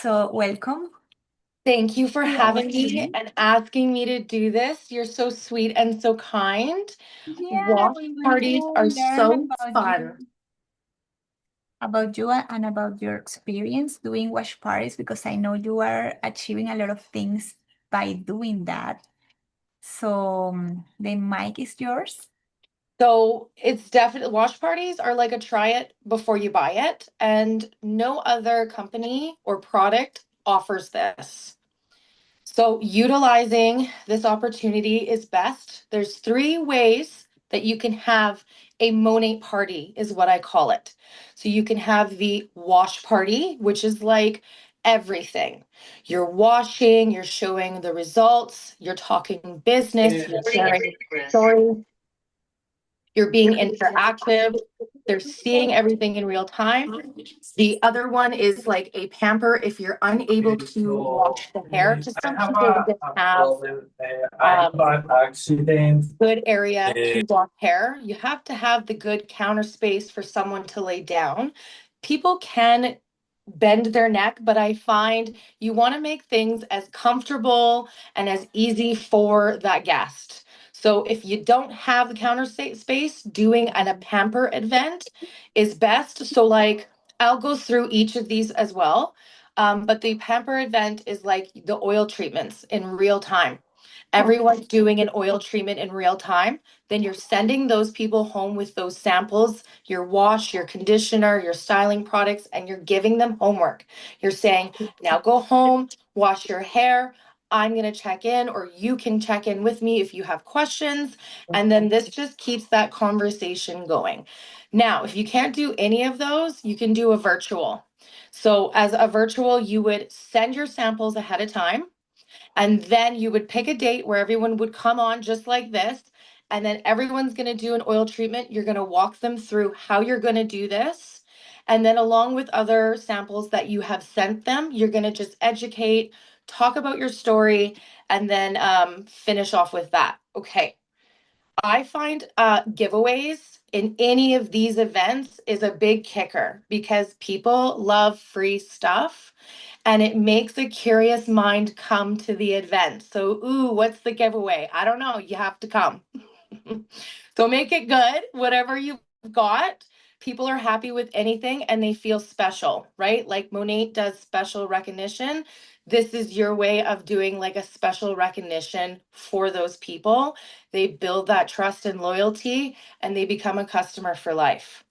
So welcome Thank you for to our having me team. and asking me to do this. You're so sweet and so kind. Yeah, Watch we want parties to are learn so fun. about you and about your experience doing wash parties because I know you are achieving a lot of things by doing that. So the mic is yours. So it's definitely watch parties are like a try it before you buy it, and no other company or product offers this. So, utilizing this opportunity is best. There's three ways that you can have a Monate party, is what I call it. So, you can have the wash party, which is like everything. You're washing, you're showing the results, you're talking business, you're sharing stories, you're being interactive, they're seeing everything in real time. The other one is like a pamper if you're unable to wash the hair. Just some people just have good area to wash hair. You have to have the good counter space for someone to lay down. People can bend their neck, but I find you want to make things as comfortable and as easy for that guest. So if you don't have the space, doing a pamper event is best. So like I'll go through each of these as well. But the pamper event is like the oil treatments in real time. Everyone's doing an oil treatment in real time. Then you're sending those people home with those samples, your wash, your conditioner, your styling products, and you're giving them homework. You're saying, now go home, wash your hair. I'm going to check in, or you can check in with me if you have questions. And then this just keeps that conversation going. Now, if you can't do any of those, you can do a virtual. So, as a virtual, you would send your samples ahead of time. And then you would pick a date where everyone would come on just like this. And then everyone's going to do an oil treatment. You're going to walk them through how you're going to do this. And then, along with other samples that you have sent them, you're going to just educate, talk about your story, and then finish off with that. Okay. I find giveaways in any of these events is a big kicker because people love free stuff and it makes a curious mind come to the event. So, ooh, what's the giveaway? I don't know. You have to come. So make it good, whatever you've got. People are happy with anything and they feel special, right? Like Monate does special recognition. This is your way of doing like a special recognition for those people. They build that trust and loyalty and they become a customer for life.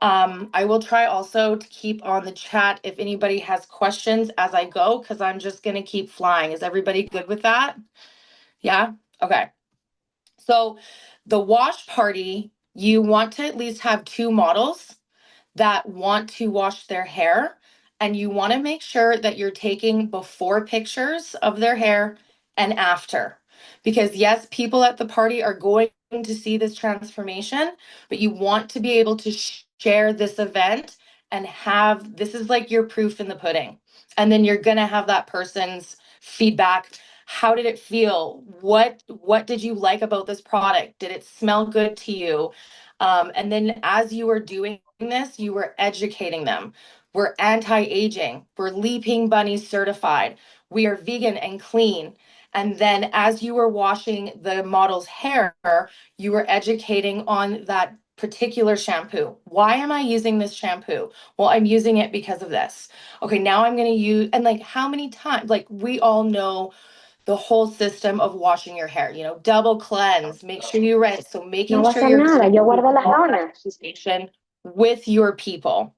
I will try also to keep on the chat if anybody has questions as I go, because I'm just going to keep flying. Is everybody good with that? Yeah? Okay. So the wash party, you want to at least have two models that want to wash their hair, and you want to make sure that you're taking before pictures of their hair and after. Because yes, people at the party are going to see this transformation, but you want to be able to share this event and have this is like your proof in the pudding. And then you're going to have that person's feedback. How did it feel? What did you like about this product? Did it smell good to you? And then as you were doing this, you were educating them. We're anti-aging. We're Leaping Bunny certified. We are vegan and clean. And then as you were washing the model's hair, you were educating on that particular shampoo. Why am I using this shampoo? Well, I'm using it because of this. Okay, now I'm going to use, and like how many times, like we all know the whole system of washing your hair, double cleanse, make sure you rinse. So No making va a sure hacer you're nada, yo guardo las all that donas. conversation with your people.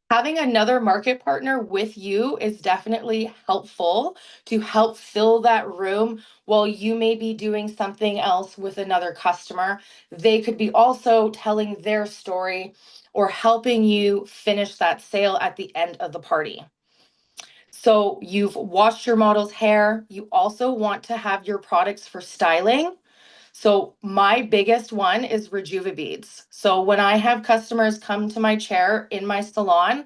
Having another market partner with you is definitely helpful to help fill that room while you may be doing something else with another customer. They could be also telling their story or helping you finish that sale at the end of the party. So you've washed your model's hair. You also want to have your products for styling. So my biggest one is Rejuva beads. So when I have customers come to my chair in my salon,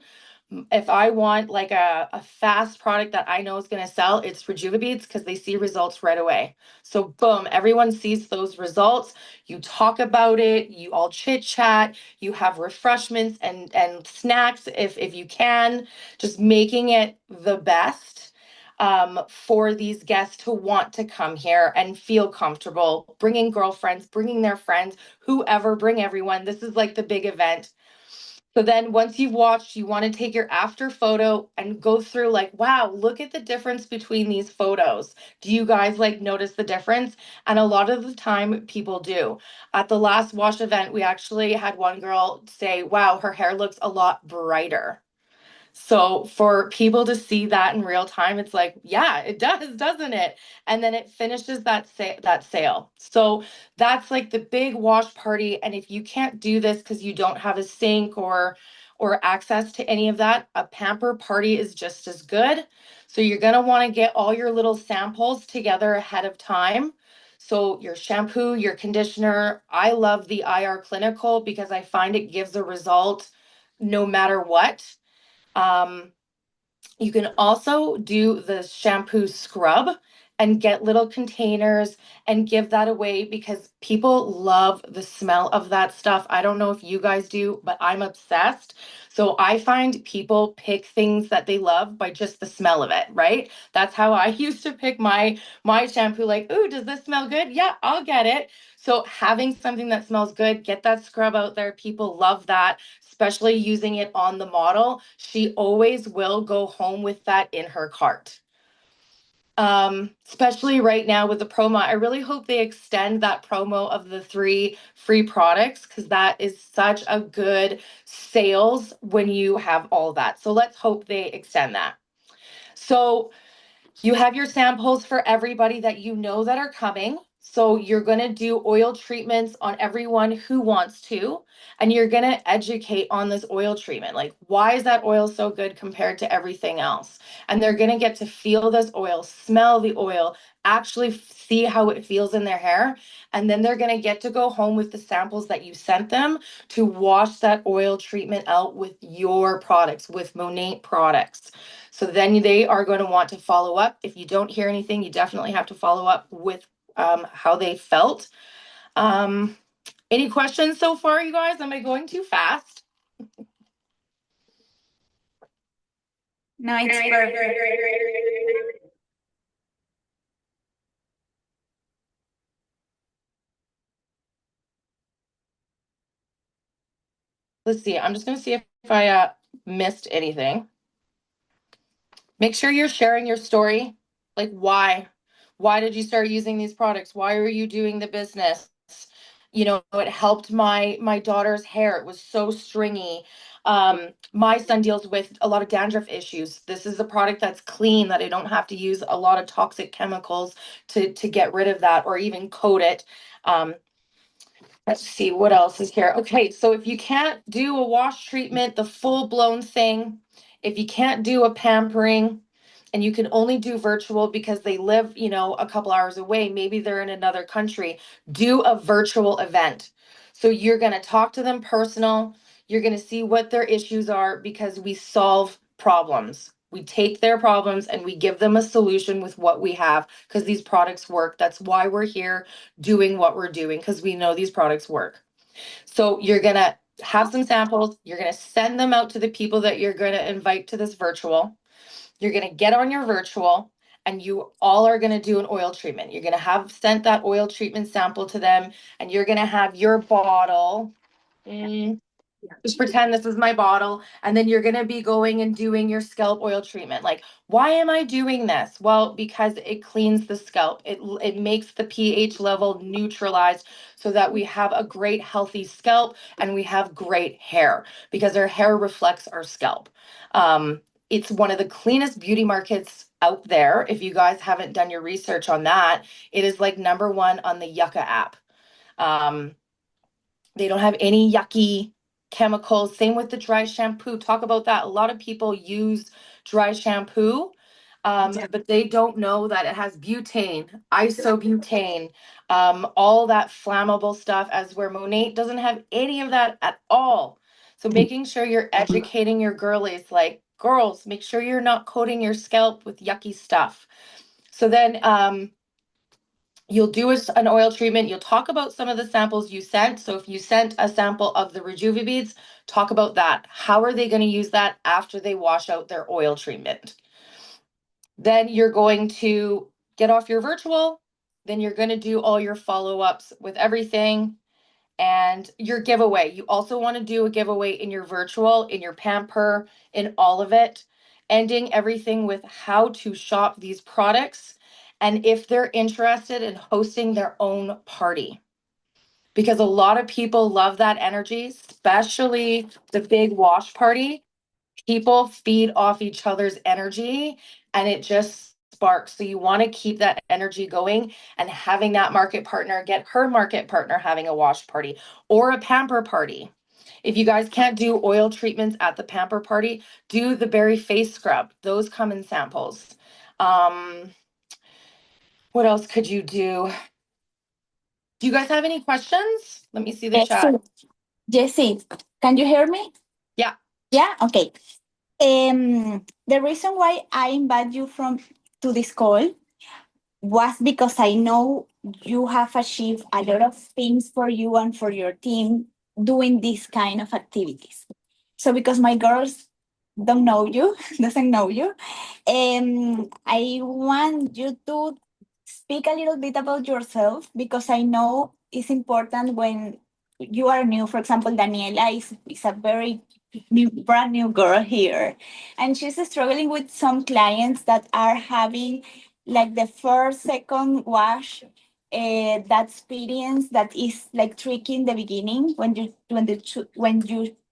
If I want like a fast product that I know is going to sell, it's Rejuvabeats because they see results right away. So boom, everyone sees those results. You talk about it, you all chit chat, you have refreshments and snacks if you can, just making it the best for these guests to want to come here and feel comfortable, bringing girlfriends, bringing their friends, whoever, bring everyone. This is like the big event. So then once you've watched, you want to take your after photo and go through like, wow, look at the difference between these photos. Do you guys like notice the difference? And a lot of the time people do. At the last wash event, we actually had one girl say, wow, her hair looks a lot brighter. So for people to see that in real time, it's like, yeah, it does, doesn't it? And then it finishes that sale. So that's like the big wash party. And if you can't do this because you don't have a sink or access to any of that, a pamper party is just as good. So you're gonna want to get all your little samples together ahead of time. So your shampoo, your conditioner. I love the IR Clinical because I find it gives a result no matter what. um, you can also do the shampoo scrub and get little containers and give that away because people love the smell of that stuff. I don't know if you guys do, but I'm obsessed. So I find people pick things that they love by just the smell of it, right? That's how I used to pick my shampoo like, "Ooh, does this smell good? Yeah, I'll get it." So having something that smells good, get that scrub out there. People love that, especially using it on the model. She always will go home with that in her cart. Especially right now with the promo. I really hope they extend that promo of the 3 free products because that is such a good sales when you have all that. So let's hope they extend that. So you have your samples for everybody that you know that are coming. So you're going to do oil treatments on everyone who wants to, and you're going to educate on this oil treatment. Like, why is that oil so good compared to everything else? And they're going to get to feel this oil, smell the oil, actually see how it feels in their hair. And then they're going to get to go home with the samples that you sent them to wash that oil treatment out with your products, with Monat products. So then they are going to want to follow up. If you don't hear anything, you definitely have to follow up with how they felt. Um, any questions so far, you guys? Am I going too fast? No, it's perfect. Let's see. I'm just going to see if I missed anything. Make sure you're sharing your story. Like, why? Why did you start using these products? Why are you doing the business? You know, it helped my daughter's hair. It was so stringy. My son deals with a lot of dandruff issues. This is a product that's clean, that I don't have to use a lot of toxic chemicals to get rid of that or even coat it. Um, Let's see what else is here. Okay, so if you can't do a wash treatment, the full blown thing, if you can't do a pampering, and you can only do virtual because they live, you know, a couple hours away, maybe they're in another country, do a virtual event. So you're going to talk to them personal, you're going to see what their issues are because we solve problems. We take their problems and we give them a solution with what we have because these products work. That's why we're here doing what we're doing because we know these products work. So you're going to have some samples, you're going to send them out to the people that you're going to invite to this virtual. You're going to get on your virtual and you all are going to do an oil treatment. You're going to have sent that oil treatment sample to them and you're going to have your bottle. Mm, just pretend this is my bottle. And then you're going to be going and doing your scalp oil treatment. Like, why am I doing this? Well, because it cleans the scalp. It makes the pH level neutralized so that we have a great healthy scalp and we have great hair because our hair reflects our scalp. It's one of the cleanest beauty markets out there. If you guys haven't done your research on that, it is like #1 on the Yucca app. Um, they don't have any yucky chemicals. Same with the dry shampoo. Talk about that. A lot of people use dry shampoo, but they don't know that it has butane, isobutane, all that flammable stuff, as where Monat doesn't have any of that at all. So making sure you're educating your girlies, like, girls, make sure you're not coating your scalp with yucky stuff. So then you'll do an oil treatment. You'll talk about some of the samples you sent. So if you sent a sample of the Rejuva beads, talk about that. How are they going to use that after they wash out their oil treatment? Then you're going to get off your virtual. Then you're going to do all your follow-ups with everything and your giveaway. You also want to do a giveaway in your virtual, in your pamper, in all of it, ending everything with how to shop these products and if they're interested in hosting their own party. Because a lot of people love that energy, especially the big wash party. People feed off each other's energy and it just sparks. So you want to keep that energy going and having that market partner get her market partner having a wash party or a pamper party. If you guys can't do oil treatments at the pamper party, do the berry face scrub. Those come in samples. Um, what else could you do? Do you guys have any questions? Let me see the chat. So, Jessie, can you hear me? Yeah. Yeah, okay. The reason why I invite you from to this call was because I know you have achieved a lot of things for you and for your team doing these kind of activities. So because my girls don't know you, doesn't know you, I want you to speak a little bit about yourself because I know it's important when you are new. For example, Daniela is a very brand new girl here, and she's struggling with some clients that are having like the first, second wash. That experience that is like tricky in the beginning when you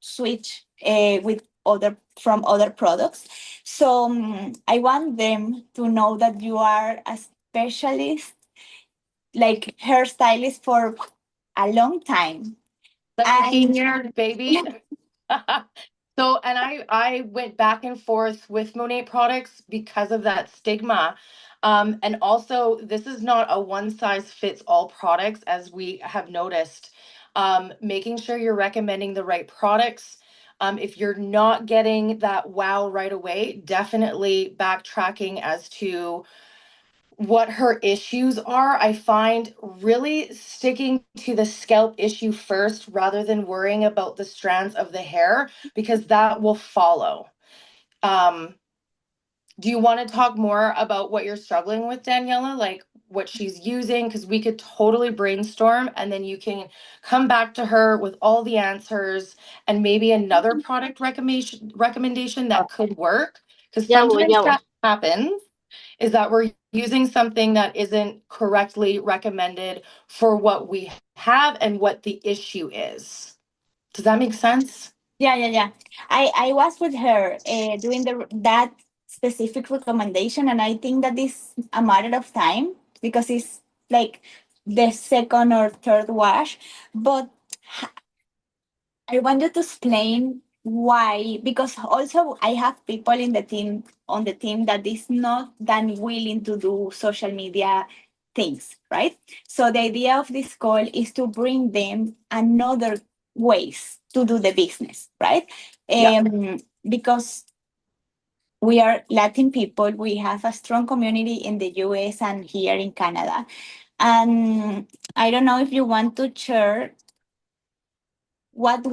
switch with other from other products. So I want them to know that you are a specialist, like hairstylist for a long time. 17 And years, baby. So, and I went back and forth with Monet products because of that stigma. And also, this is not a one size fits all products, as we have noticed. Making sure you're recommending the right products. If you're not getting that wow right away, definitely backtracking as to what her issues are. I find really sticking to the scalp issue first rather than worrying about the strands of the hair because that will follow. Um, do you want to talk more about what you're struggling with, Daniela? Like what she's using? Because we could totally brainstorm and then you can come back to her with all the answers and maybe another product recommendation that could work. Because Ya voy, sometimes ya voy. that happens is that we're using something that isn't correctly recommended for what we have and what the issue is. Does that make sense? yeah. I was with her doing that specific recommendation, and I think that is a matter of time because it's like the second or third wash. But I wanted to explain why, because also I have people in the team on the team that is not that willing to do social media things, right? So the idea of this call is to bring them another ways to do the business, right? Yeah. Because we are Latin people, we have a strong community in the US and here in Canada. And I don't know if you want to share what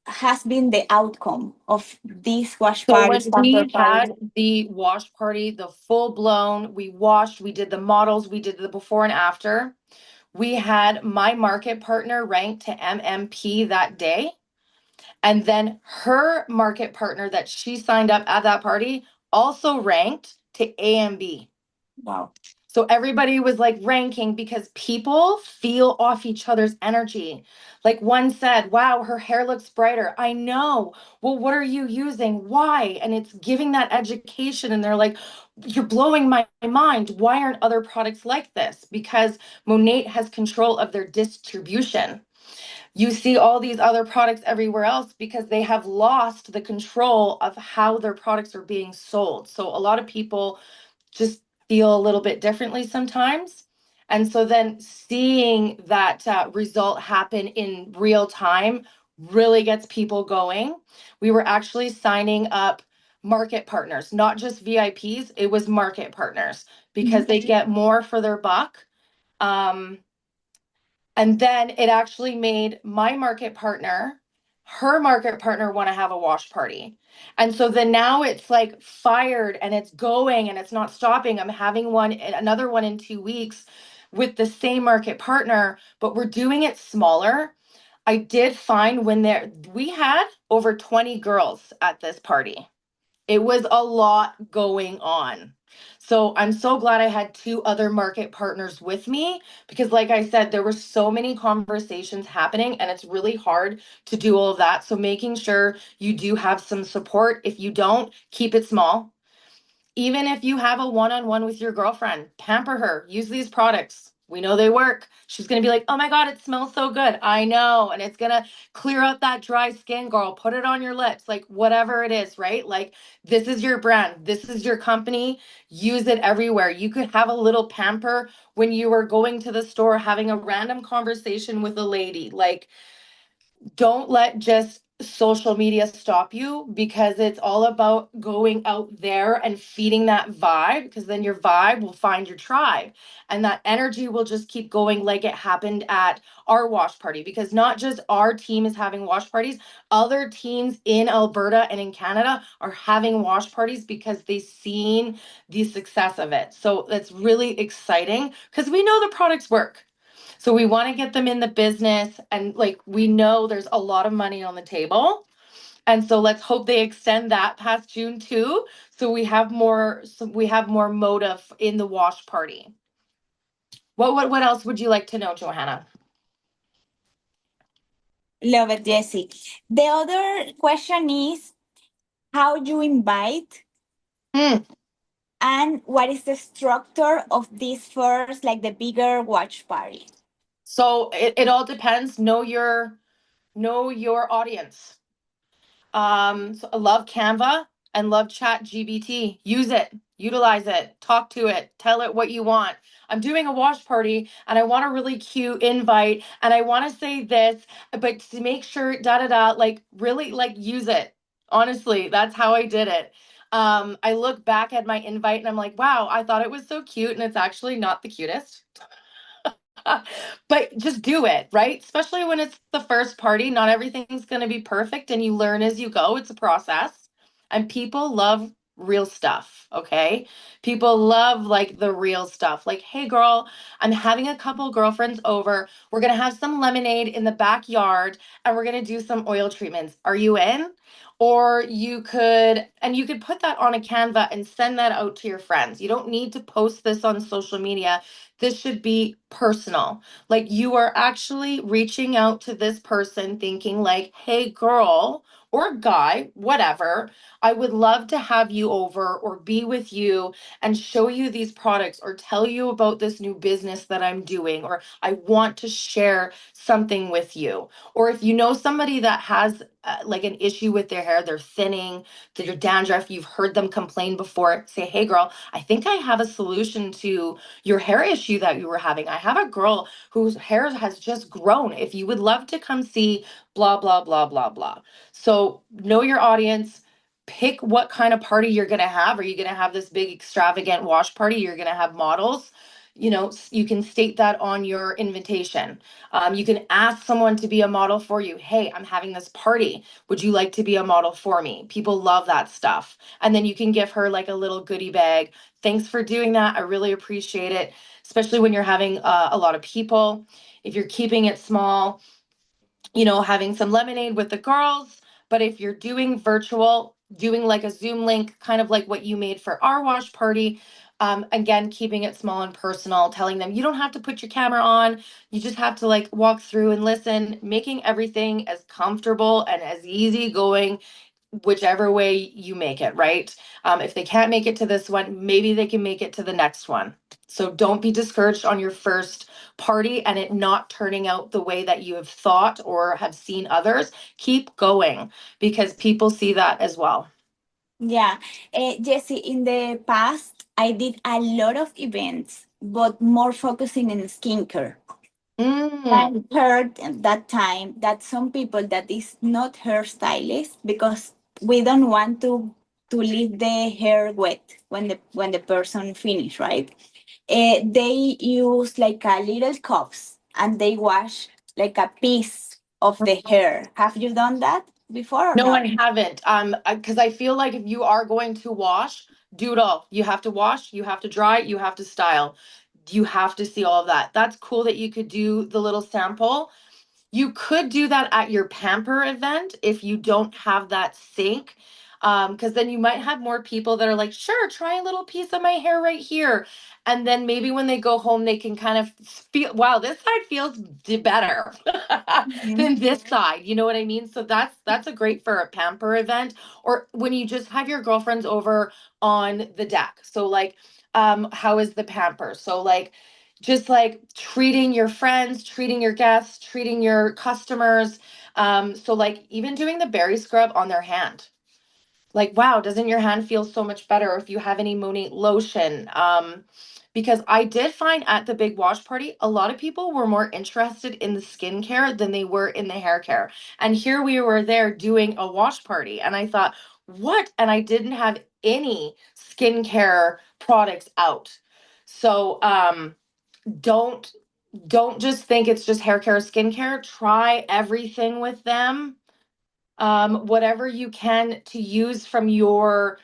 has been the outcome of these wash So parties, when bumper we parties? had the wash party, the full blown, we washed, we did the models, we did the before and after. We had my market partner ranked to MMP that day. And then her market partner that she signed up at that party also ranked to AMB. Wow. So everybody was like ranking because people feel off each other's energy. Like one said, wow, her hair looks brighter. I know. Well, what are you using? Why? And it's giving that education. And they're like, you're blowing my mind. Why aren't other products like this? Because Monat has control of their distribution. You see all these other products everywhere else because they have lost the control of how their products are being sold. So a lot of people just feel a little bit differently sometimes. And so then seeing that result happen in real time really gets people going. We were actually signing up market partners, not just VIPs, it was market partners because they get more for their buck. Um, and then it actually made my market partner, her market partner want to have a wash party. And so then now it's like fired and it's going and it's not stopping. I'm having another one in 2 weeks with the same market partner, but we're doing it smaller. I did find we had over 20 girls at this party. It was a lot going on. So I'm so glad I had two other market partners with me because, like I said, there were so many conversations happening and it's really hard to do all of that. So making sure you do have some support. If you don't, keep it small. Even if you have a one-on-one with your girlfriend, pamper her, use these products. We know they work. She's going to be like, oh my God, it smells so good. I know. And it's going to clear out that dry skin, girl. Put it on your lips, like whatever it is, right? Like, this is your brand. This is your company. Use it everywhere. You could have a little pamper when you were going to the store, having a random conversation with a lady. Like, don't let just social media stop you because it's all about going out there and feeding that vibe because then your vibe will find your tribe and that energy will just keep going like it happened at our wash party because not just our team is having wash parties, other teams in Alberta and in Canada are having wash parties because they've seen the success of it. So that's really exciting because we know the products work. So we want to get them in the business and like we know there's a lot of money on the table. And so let's hope they extend that past June too. So we have more motive in the wash party. What else would you like to know, Johanna? Love it, Jessie. The other question is how you invite Mm. and what is the structure of this first, like the bigger watch party? So it all depends. Know your audience. So I love Canva and love Chat GBT. Use it, utilize it, talk to it, tell it what you want. I'm doing a wash party and I want a really cute invite and I want to say this, but to make sure da da da, like really like use it. Honestly, that's how I did it. I look back at my invite and I'm like, wow, I thought it was so cute and it's actually not the cutest. But just do it, right? Especially when it's the first party. Not everything's going to be perfect and you learn as you go. It's a process. And people love real stuff, okay? People love like the real stuff. Like, hey, girl, I'm having a couple girlfriends over. We're going to have some lemonade in the backyard and we're going to do some oil treatments. Are you in? Or you could put that on a Canva and send that out to your friends. You don't need to post this on social media. This should be personal. Like you are actually reaching out to this person thinking like, "Hey girl or guy, whatever, I would love to have you over or be with you and show you these products or tell you about this new business that I'm doing or I want to share something with you." Or if you know somebody that has like an issue with their hair, they're thinning, they're dandruff, you've heard them complain before, say, "Hey girl, I think I have a solution to your hair issue that you were having. I have a girl whose hair has just grown. If you would love to come see blah, blah, blah, blah, blah." So know your audience. Pick what kind of party you're going to have. Are you going to have this big extravagant wash party? You're going to have models. You can state that on your invitation. You can ask someone to be a model for you. Hey, I'm having this party. Would you like to be a model for me? People love that stuff. And then you can give her like a little goodie bag. Thanks for doing that. I really appreciate it, especially when you're having a lot of people. If you're keeping it small, having some lemonade with the girls. But if you're doing virtual, doing like a Zoom link, kind of like what you made for our wash party, again, keeping it small and personal, telling them you don't have to put your camera on. You just have to like walk through and listen, making everything as comfortable and as easy going whichever way you make it, right? If they can't make it to this one, maybe they can make it to the next one. So don't be discouraged on your first party and it not turning out the way that you have thought or have seen others. Keep going because people see that as well. Yeah, Jesse, in the past, I did a lot of events, but more focusing in skincare. Mm. I heard at that time that some people that is not hairstylist because we don't want to leave the hair wet when the person finish, right? They use like a little cups and they wash like a piece of the hair. Have you done that before or No, not? I haven't. Because I feel like if you are going to wash, do it all. You have to wash, you have to dry, you have to style. You have to see all of that. That's cool that you could do the little sample. You could do that at your pamper event if you don't have that sink. Because then you might have more people that are like, sure, try a little piece of my hair right here. And then maybe when they go home, they can kind of feel, wow, this side feels better Mhm. than this side. You know what I mean? So that's a great for a pamper event, or when you just have your girlfriends over on the deck. So like, how is the pamper? So like just like treating your friends, treating your guests, treating your customers. So like even doing the berry scrub on their hand. Like, wow, doesn't your hand feel so much better if you have any Monate lotion? Because I did find at the big wash party, a lot of people were more interested in the skincare than they were in the hair care. And here we were there doing a wash party, and I thought, what? And I didn't have any skincare products out. So don't don't just think it's just hair care or skincare. Try everything with them. Whatever you can to use from your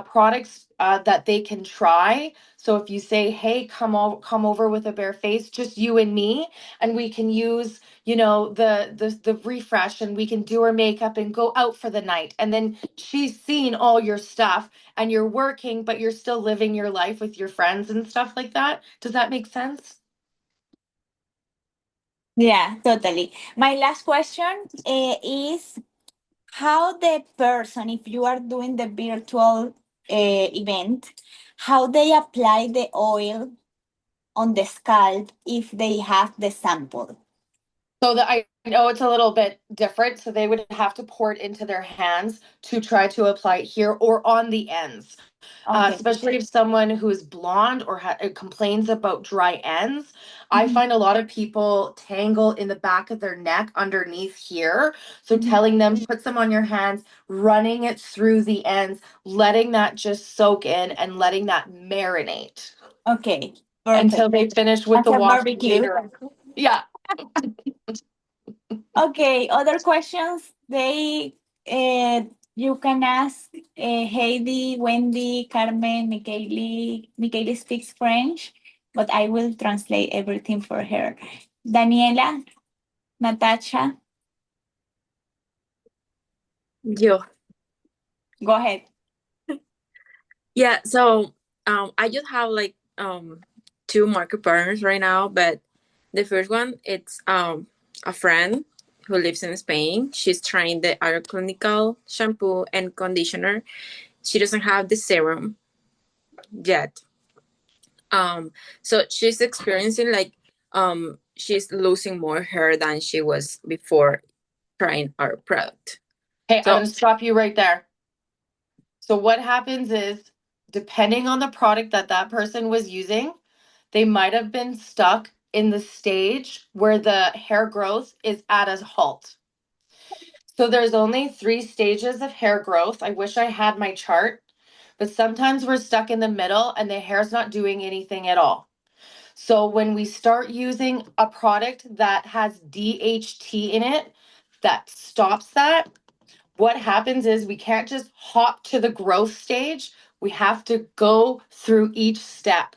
products that they can try. So if you say, "Hey, come over with a bare face, just you and me, and we can use, you know, the refresh, and we can do her makeup and go out for the night." And then she's seen all your stuff, and you're working, but you're still living your life with your friends and stuff like that. Does that make sense? Yeah, totally. My last question is how the person, if you are doing the virtual event, how they apply the oil on the scalp if they have the sample. So that I know it's a little bit different. So they would have to pour it into their hands to try to apply it here or on the ends. Okay. Especially if someone who is blonde or complains about dry ends. I Mhm, find a lot of people tangle in the back of their neck underneath here. So mhm. telling them, put some on your hands, running it through the ends, letting that just soak in and letting that marinate Okay, perfect. until they finish with As the a wash barbecue. later. Yeah. Okay, other questions they you can ask Heidi, Wendy, Carmen, Michaeli speaks French, but I will translate everything for her. Daniela, Natasha, Yo, go ahead. yeah, so I just have like two market partners right now, but the first one it's a friend who lives in Spain. She's trying the Air Clinical shampoo and conditioner. She doesn't have the serum yet. So she's experiencing like she's losing more hair than she was before trying our product. Okay, I'm So going to stop you right there. So what happens is, depending on the product that that person was using, they might have been stuck in the stage where the hair growth is at a halt. So there's only 3 stages of hair growth. I wish I had my chart, but sometimes we're stuck in the middle and the hair's not doing anything at all. So when we start using a product that has DHT in it that stops that, what happens is we can't just hop to the growth stage. We have to go through each step.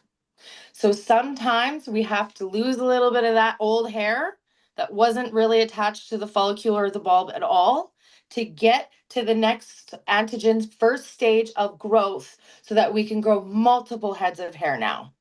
So sometimes we have to lose a little bit of that old hair that wasn't really attached to the follicle or the bulb at all to get to the next antigen's first stage of growth so that we can grow multiple heads of hair now.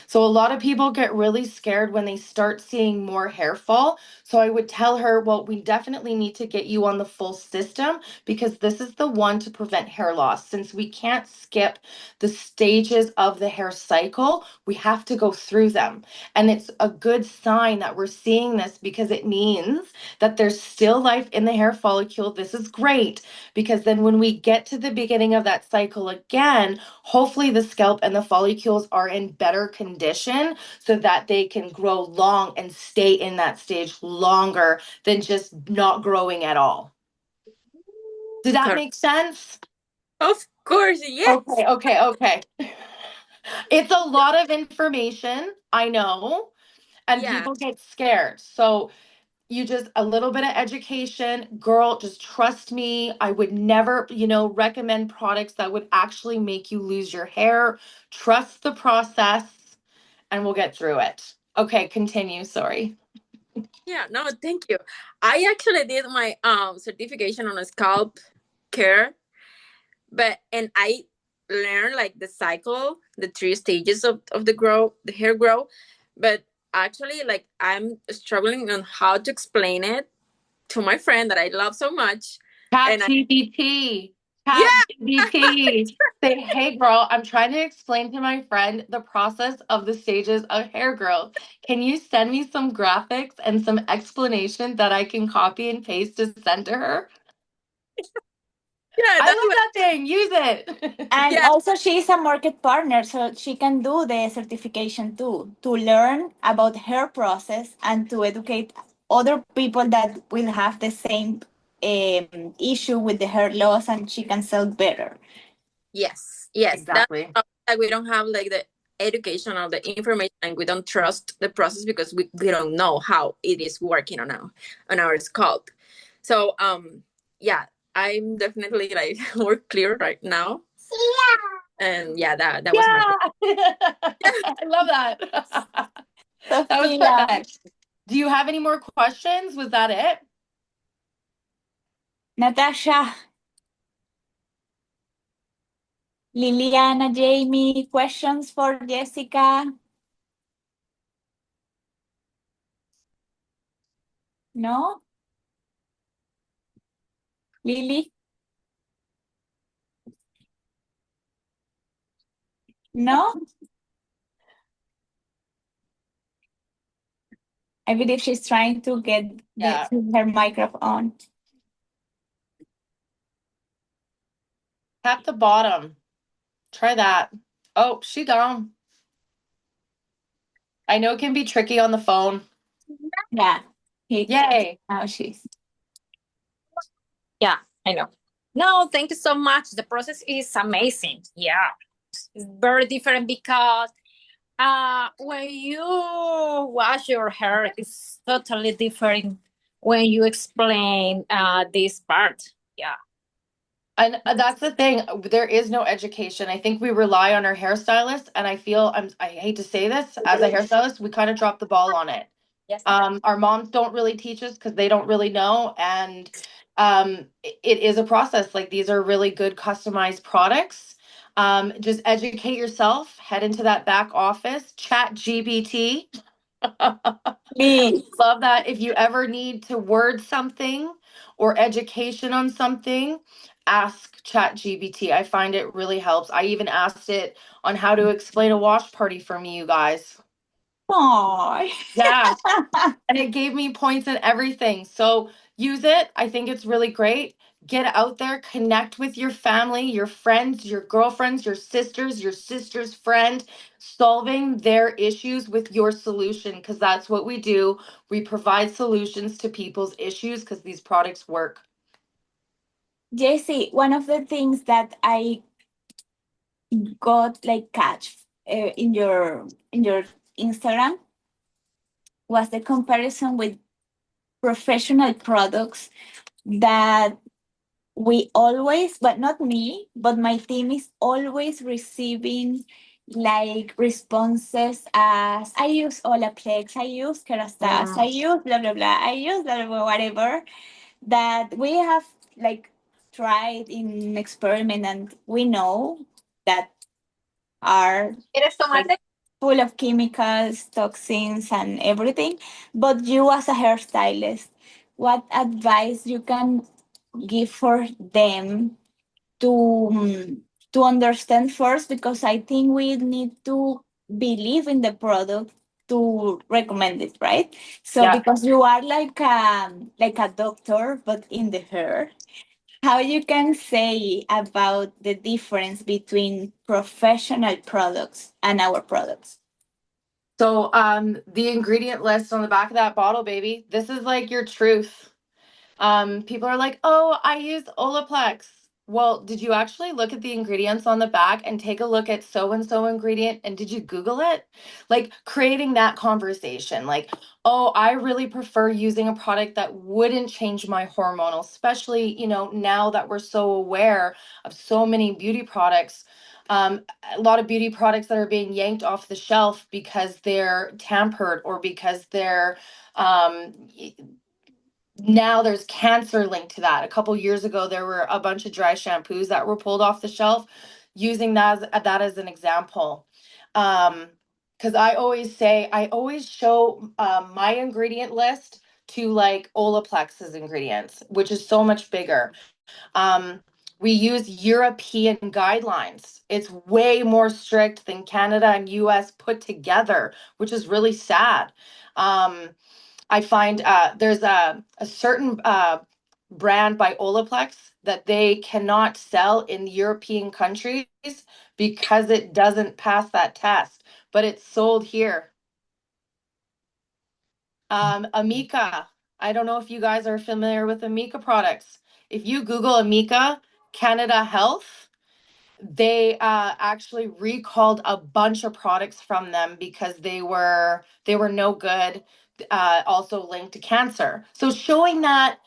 So a lot of people get really scared when they start seeing more hair fall. So I would tell her, well, we definitely need to get you on the full system because this is the one to prevent hair loss. Since we can't skip the stages of the hair cycle, we have to go through them. And it's a good sign that we're seeing this because it means that there's still life in the hair follicle. This is great because then when we get to the beginning of that cycle again, hopefully the scalp and the follicles are in better hair condition so that they can grow long and stay in that stage longer than just not growing at all. Did that make sense? Of course, yes. Okay, okay, okay. It's a lot of information, I know, and Yeah. people get scared. So you just a little bit of education, girl, just trust me. I would never, recommend products that would actually make you lose your hair. Trust the process and we'll get through it. Okay, continue, sorry. Yeah, no, thank you. I actually did my certification on a scalp care, but and I learned like the cycle, the three stages of the hair grow, but actually like I'm struggling on how to explain it to my friend that I love so much. Chat And I GPT. yeah, Chat GPT. Say, hey girl, I'm trying to explain to my friend the process of the stages of hair growth. Can you send me some graphics and some explanation that I can copy and paste to send to her? yeah, I that's love what that thing. Use it. And yeah, also, she's a market partner, so she can do the certification too, to learn about her process and to educate other people that will have the same issue with the hair loss, and she can sell better. yes. That's Exactly. like we don't have like the education or the information and we don't trust the process because we don't know how it is working on our scalp. So yeah, I'm definitely like more clear right now. And yeah, that was my Yeah. question. I love that. That was Sophia, perfect. Do you have any more questions? Was that it? Natasha, Liliana, Jamie, questions for Jessica? No? Lily? No? I believe she's trying to get Yeah. her microphone on. Tap the bottom. Try that. Oh, she gone. I know it can be tricky on the phone. Yeah. Yay. Now she's. Yeah, I know. No, thank you so much. The process is amazing. Yeah, it's very different because when you wash your hair, it's totally different when you explain this part. Yeah. And that's the thing. There is no education. I think we rely on our hairstylist, and I hate to say this, as a hairstylist, we kind of drop the ball on it. Yes. Our moms don't really teach us because they don't really know, and it is a process. Like these are really good customized products. Just educate yourself. Head into that back office. Chat GBT. Please. Love that. If you ever need to word something or education on something, ask ChatGPT. I find it really helps. I even asked it on how to explain a wash party for me, you guys. Aww. Yeah. And it gave me points and everything. So use it. I think it's really great. Get out there, connect with your family, your friends, your girlfriends, your sister's friend, solving their issues with your solution because that's what we do. We provide solutions to people's issues because these products work. Jessie, one of the things that I got like catch in your Instagram was the comparison with professional products that we always, but not me, but my team is always receiving like responses as I use Olaplex, I use Kerastase, I use blah blah blah, I use blah, blah, blah, whatever that we have like tried in experiment and we know that are ¿Quieres like tomate? full of chemicals, toxins, and everything. But you, as a hairstylist, what advice you can give for them to to understand first? Because I think we need to believe in the product to recommend it, right? So Yeah. because you are like a doctor, but in the hair, how you can say about the difference between professional products and our products? So the ingredient list on the back of that bottle, baby, this is like your truth. People are like, oh, I use Olaplex. Well, did you actually look at the ingredients on the back and take a look at so and so ingredient? And did you Google it? Like creating that conversation, like, oh, I really prefer using a product that wouldn't change my hormonal, especially, now that we're so aware of so many beauty products. A lot of beauty products that are being yanked off the shelf because they're tampered or because they're um, now there's cancer linked to that. A couple years ago, there were a bunch of dry shampoos that were pulled off the shelf, using that as an example. Because I always show my ingredient list to like Olaplex's ingredients, which is so much bigger. Um, we use European guidelines. It's way more strict than Canada and US put together, which is really sad. Um, I find there's a certain brand by Olaplex that they cannot sell in European countries because it doesn't pass that test, but it's sold here. Amika, I don't know if you guys are familiar with Amika products. If you Google Amika Canada Health, they actually recalled a bunch of products from them because they were no good, also linked to cancer. So showing that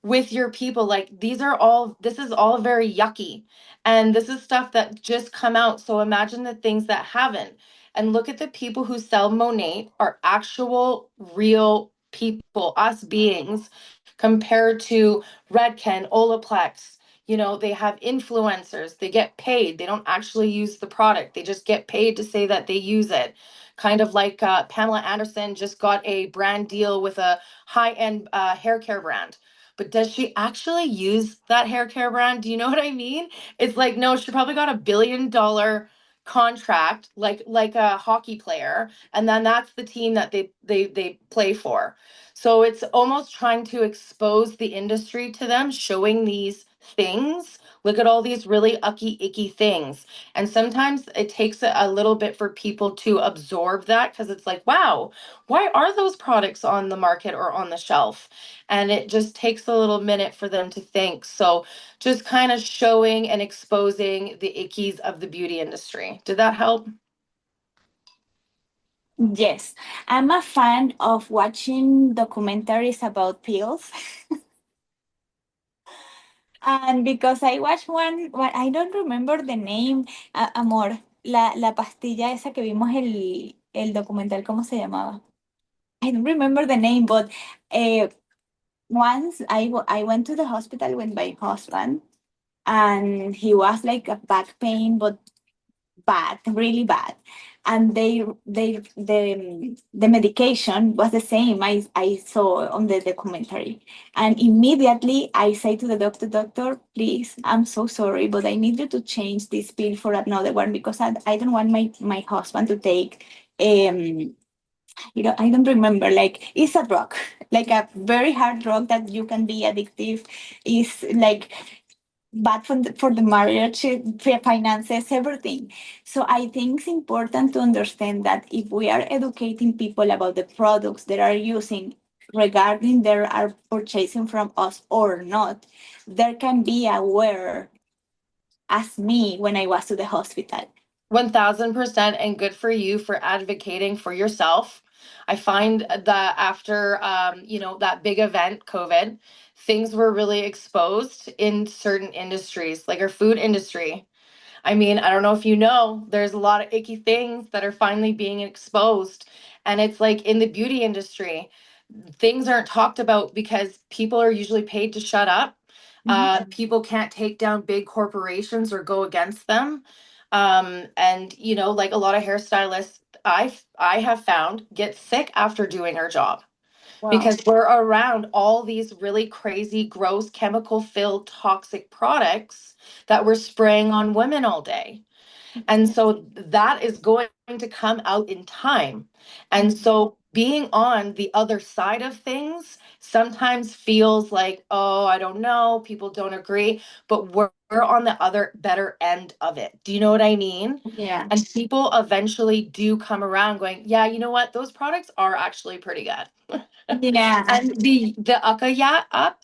with your people, like this is all very yucky, and this is stuff that just come out. So imagine the things that haven't, and look at the people who sell Monate are actual real people, us beings, compared to Redken, Olaplex. They have influencers, they get paid, they don't actually use the product, they just get paid to say that they use it. Kind of like Pamela Anderson just got a brand deal with a high-end hair care brand, but does she actually use that hair care brand? Do you know what I mean? It's like, no, she probably got $1 billion contract, like a hockey player, and then that's the team that they play for. So it's almost trying to expose the industry to them, showing these things. Look at all these really icky things. And sometimes it takes a little bit for people to absorb that, because it's like, wow, why are those products on the market or on the shelf? And it just takes a little minute for them to think. So just kind of showing and exposing the ickies of the beauty industry. Did that help? Yes, I'm a fan of watching documentaries about pills. And because I watched one, I don't remember the name, amor, la pastilla esa que vimos el documental, ¿cómo se llamaba? I don't remember the name, but uh, once I went to the hospital with my husband, and he was like a back pain, but bad, really bad. And the medication was the same I saw on the documentary. And immediately I say to the doctor, please, I'm so sorry, but I need you to change this pill for another one, because I don't want my husband to take I don't remember, like it's a drug, like a very hard drug that you can be addictive, is like bad for the marriage, for finances, everything. So I think it's important to understand that if we are educating people about the products they are using, regarding they are purchasing from us or not, there can be aware, as me when I was to the hospital. 1000%, and good for you for advocating for yourself. I find that after that big event, COVID, things were really exposed in certain industries, like our food industry. I mean, I don't know if you know, there's a lot of icky things that are finally being exposed. And it's like in the beauty industry, things aren't talked about because people are usually paid to shut up. People can't take down big corporations or go against them. And like a lot of hairstylists, I have found get sick after doing our job Wow. because we're around all these really crazy, gross, chemical filled toxic products that we're spraying on women all day. And so that is going to come out in time. And so being on the other side of things sometimes feels like, oh, I don't know, people don't agree, but we're on the other better end of it. Do you know what I mean? Yeah. And people eventually do come around going, yeah, you know what? Those products are actually pretty good. Yeah. And the Akaya app,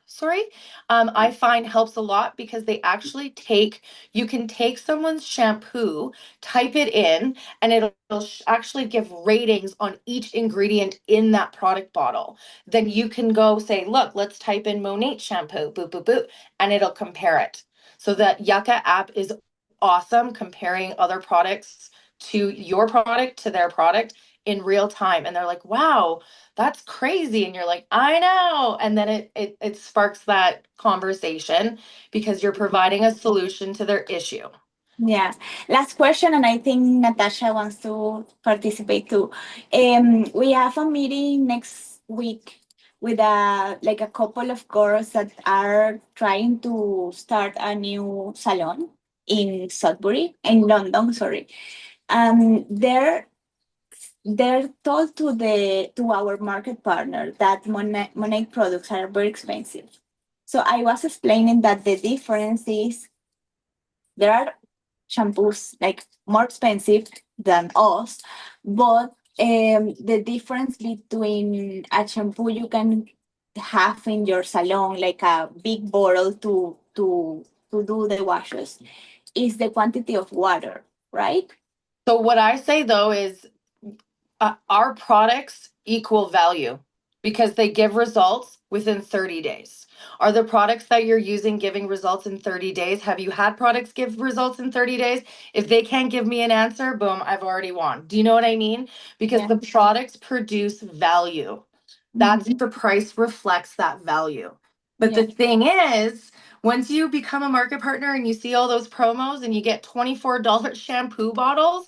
sorry, I find helps a lot because they actually you can take someone's shampoo, type it in, and it'll actually give ratings on each ingredient in that product bottle. Then you can go say, look, let's type in Monate shampoo, boop, boop, boop, and it'll compare it. So that Yucca app is awesome comparing other products to your product to their product in real time. And they're like, wow, that's crazy. And you're like, I know. And then it sparks that conversation because you're providing a solution to their issue. Yeah. Last question, and I think Natasha wants to participate too. We have a meeting next week with a couple of girls that are trying to start a new salon in Sudbury, in London, sorry. They're told to our market partner that Monet products are very expensive. So I was explaining that the difference is there are shampoos like more expensive than us, but the difference between a shampoo you can have in your salon, like a big bottle to do the washes, is the quantity of water, right? So what I say though is our products equal value because they give results within 30 days. Are the products that you're using giving results in 30 days? Have you had products give results in 30 days? If they can't give me an answer, boom, I've already won. Do you know what I mean? Because Yeah. the products produce value. That's Mhm. the price reflects that value. But Yeah. the thing is, once you become a market partner and you see all those promos and you get $24 shampoo bottles,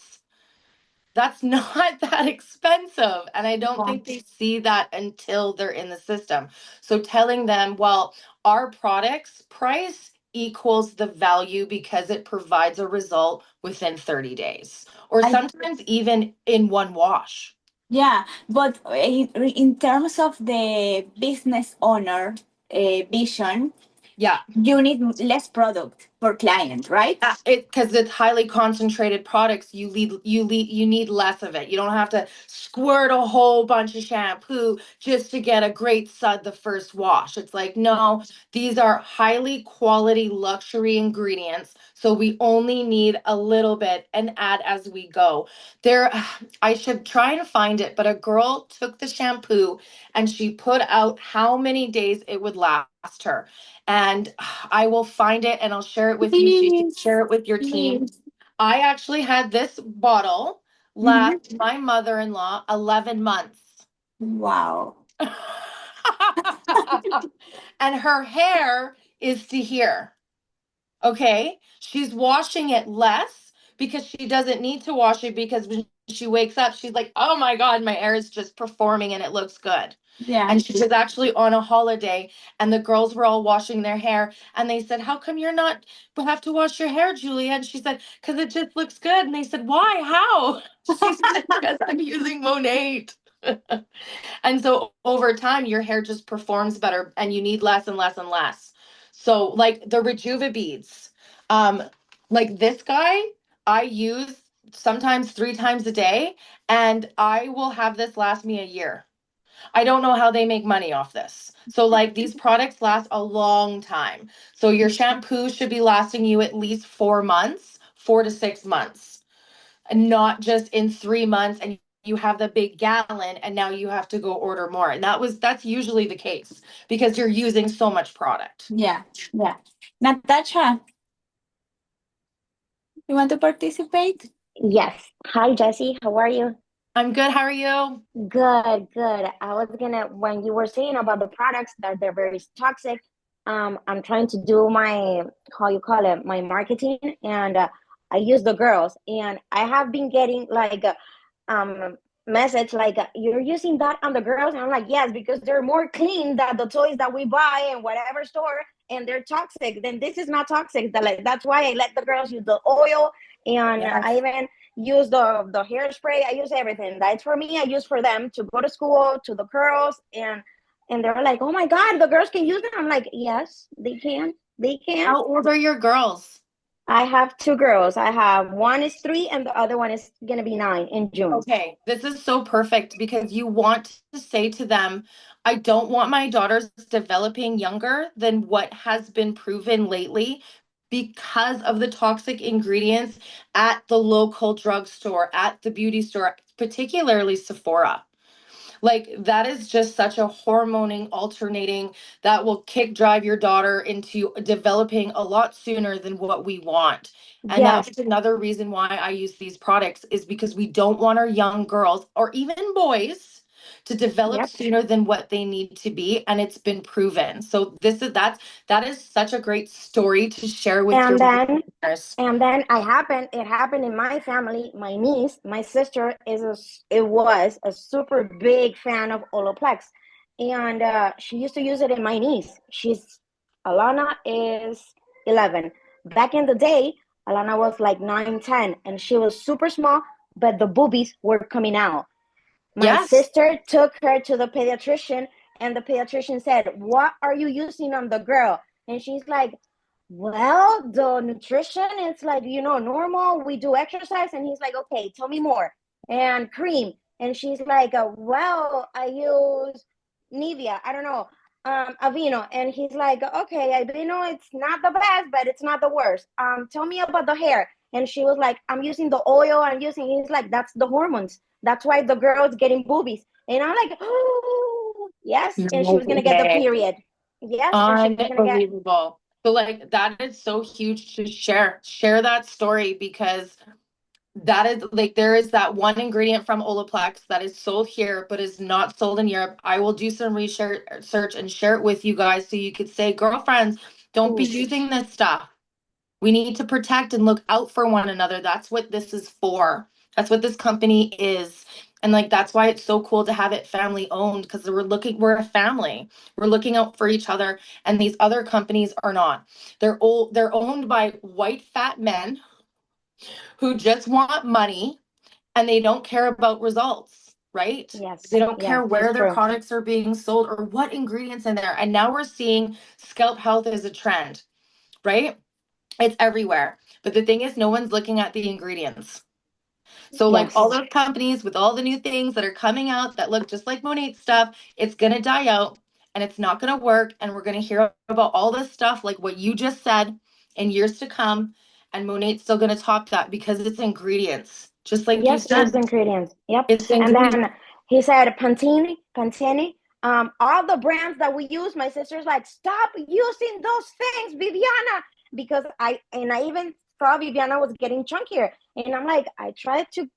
that's not that expensive. And I don't Yeah. think they see that until they're in the system. So telling them, well, our product's price equals the value because it provides a result within 30 days or I sometimes even in one wash. Yeah, but in terms of the business owner vision, Yeah. you need less product per client, right? It because it's highly concentrated products, you need less of it. You don't have to squirt a whole bunch of shampoo just to get a great sud the first wash. It's like, no, these are highly quality luxury ingredients, so we only need a little bit and add as we go. There, I should try and find it, but a girl took the shampoo and she put out how many days it would last her. And I will find it and I'll share it with you so you can Please, share it with your team. please. I actually had this bottle Mhm. last my mother-in-law 11 months. Wow. And her hair is to here. Okay. She's washing it less because she doesn't need to wash it because when she wakes up, she's like, oh my God, my hair is just performing and it looks good. Yeah. And she was actually on a holiday and the girls were all washing their hair and they said, how come you're not have to wash your hair, Julia? And she said, because it just looks good. And they said, why? How? She said, because I'm using Monate. And so over time, your hair just performs better and you need less and less and less. So like the Rejuva beads, um, like this guy, I use sometimes 3 times a day and I will have this last me a year. I don't know how they make money off this. So like these products last a long time. So your shampoo should be lasting you at least 4 months, 4 to 6 months, and not just in 3 months and you have the big gallon and now you have to go order more. And that's usually the case because you're using so much product. Yeah. Yeah. Natasha, you want to participate? Yes. Hi, Jesse. How are you? I'm good. How are you? Good, good. I was gonna, when you were saying about the products that they're very toxic, I'm trying to do my, how you call it, my marketing, and I use the girls, and I have been getting like message like you're using that on the girls, and I'm like, yes, because they're more clean than the toys that we buy in whatever store, and they're toxic. Then this is not toxic. That's why I let the girls use the oil, and Yes. I even use the hairspray. I use everything. That's for me. I use for them to go to school, to the girls, and they're like, "Oh my God, the girls can use them." I'm like, "Yes, they can. They can." How old are your girls? I have two girls. I have one is 3, and the other one is gonna be 9 in June. Okay, this is so perfect because you want to say to them, I don't want my daughters developing younger than what has been proven lately because of the toxic ingredients at the local drugstore, at the beauty store, particularly Sephora. Like that is just such a hormoning alternating that will kick drive your daughter into developing a lot sooner than what we want. And Yes. that's another reason why I use these products is because we don't want our young girls or even boys to develop Yep. sooner than what they need to be, and it's been proven. So that is such a great story to share with your And then listeners. it happened in my family. My niece, my sister it was a super big fan of Olaplex, and she used to use it in my niece. Alana is 11. Back in the day, Alana was like 9, 10, and she was super small, but the boobies were coming out. My Yes. sister took her to the pediatrician, and the pediatrician said, "What are you using on the girl?" And she's like, "Well, the nutrition, it's like, normal. We do exercise." And he's like, "Okay, tell me more." And cream. And she's like, "Well, I use Nivea. I don't know. Aveeno." And he's like, "Okay, Aveeno, it's not the best, but it's not the worst. Tell me about the hair." And she was like, "I'm using the oil. He's like, "That's the hormones. That's why the girl's getting boobies." And I'm like, "Oh, yes." And she No was going to get the way. period. Yes. And she was going to get, Unbelievable. So like that is so huge to share. Share that story because that is like there is that one ingredient from Olaplex that is sold here but is not sold in Europe. I will do some research search and share it with you guys so you could say, girlfriends, don't be ooh, using this stuff. We need to protect and look out for one another. That's what this is for. That's what this company is. And like that's why it's so cool to have it family owned because we're a family. We're looking out for each other and these other companies are not. They're owned by white fat men who just want money and they don't care about results, right? yes, They don't yes, care it's where their true. products are being sold or what ingredients in there. And now we're seeing scalp health as a trend, right? It's everywhere. But the thing is, no one's looking at the ingredients. So, like all Yes, those companies with all the new things that are coming out that look just like Monat's stuff, it's going to die out and it's not going to work. And we're going to hear about all this stuff, like what you just said, in years to come. And Monat's still going to top that because it's ingredients, just like you yes, it's said. ingredients. Yep. It's And ingredients. then he said Pantene, all the brands that we use. My sister's like, "Stop using those things, Viviana," because I even saw Viviana was getting chunkier, and I'm like, I tried to,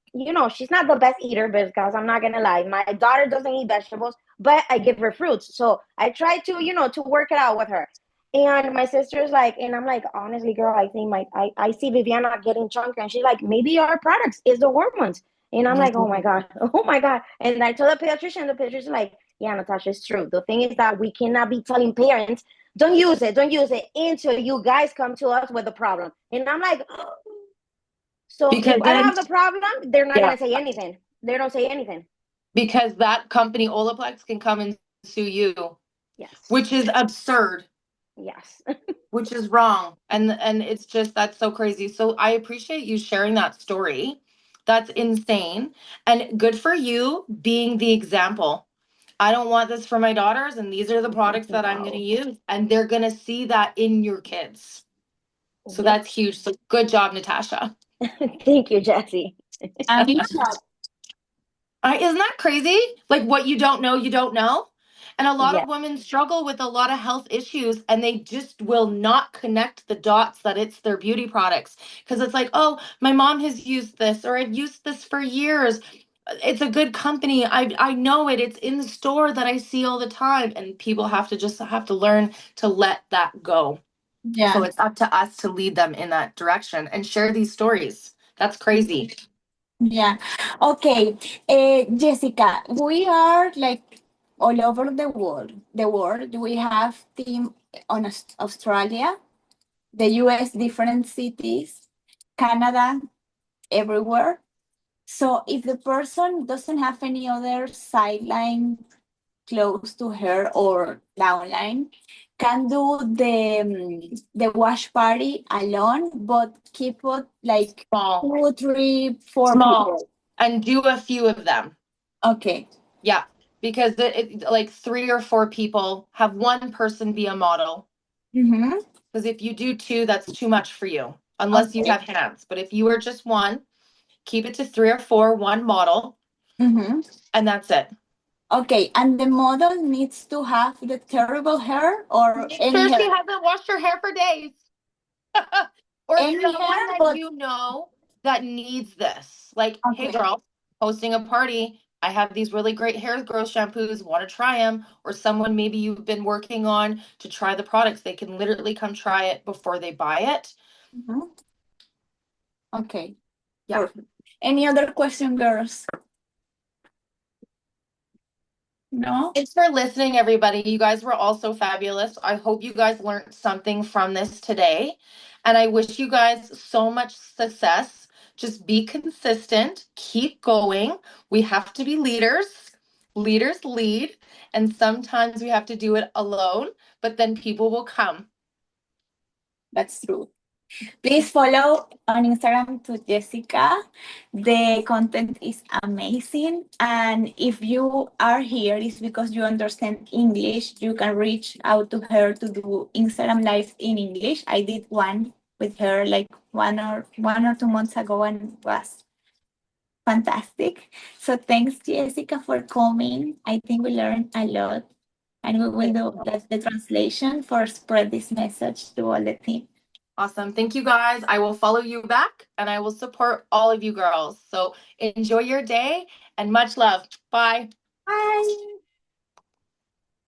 she's not the best eater, because I'm not gonna lie, my daughter doesn't eat vegetables, but I give her fruits, so I try to, to work it out with her. And my sister's like, and I'm like, honestly, girl, I think I see Viviana getting chunky, and she's like, maybe our products is the hormones. And I'm like, oh my God, oh my God. And I told the pediatrician like, yeah, Natasha, it's true. The thing is that we cannot be telling parents, don't use it until you guys come to us with a problem. And I'm like, so if Because I don't then, have the problem, they're not yeah, gonna say anything. They don't say anything. because that company, Olaplex, can come and sue you, Yes. which is absurd. Yes. Which is wrong, and it's just that's so crazy. So I appreciate you sharing that story. That's insane and good for you being the example. I don't want this for my daughters and these are the products that I'm going to No. use and they're going to see that in your kids. So Yep. that's huge. So good job, Natasha. Thank you, Jesse. And Isn't that crazy? Like what you don't know, you don't know. And a lot Yeah. of women struggle with a lot of health issues and they just will not connect the dots that it's their beauty products. Because it's like, oh, my mom has used this or I've used this for years. It's a good company. I know it. It's in the store that I see all the time. And people have to learn to let that go. So yeah, it's up to us to lead them in that direction and share these stories. That's crazy. yeah. Okay, Jessica, we are like all over the world. The world. We have team on Australia, the US, different cities, Canada, everywhere. So if the person doesn't have any other sideline close to her or downline, can do the wash party alone, but keep it like Small. 2, 3, 4 Small. people. And do a few of them. Okay. Yeah. Because like 3 or 4 people, have one person be a model. Mm-hmm. Because if you do 2, that's too much for you, unless you Okay. have hands. But if you are just one, keep it to 3 or 4, one model, Mm-hmm. and that's it. Okay, and the model needs to have the terrible hair or Make any sure she hair? hasn't washed her hair for days. Or Any someone hair, that but you know that needs this. Like, hey okay. girl, hosting a party. I have these really great hair growth shampoos. Want to try them? Or someone maybe you've been working on to try the products. They can literally come try it before they buy it. Mhm. Okay. Yeah. Perfect. Any other question, girls? No? Thanks for listening, everybody. You guys were all so fabulous. I hope you guys learned something from this today. And I wish you guys so much success. Just be consistent, keep going. We have to be leaders. Leaders lead. And sometimes we have to do it alone, but then people will come. That's true. Please follow on Instagram to Jessica. The content is amazing. And if you are here, it's because you understand English. You can reach out to her to do Instagram lives in English. I did one with her like 1 or 2 months ago and was fantastic. So thanks, Jessica, for coming. I think we learned a lot. And we will do the translation for spread this message to all the team. Awesome. Thank you guys. I will follow you back and I will support all of you girls. So enjoy your day and much love. Bye. Bye.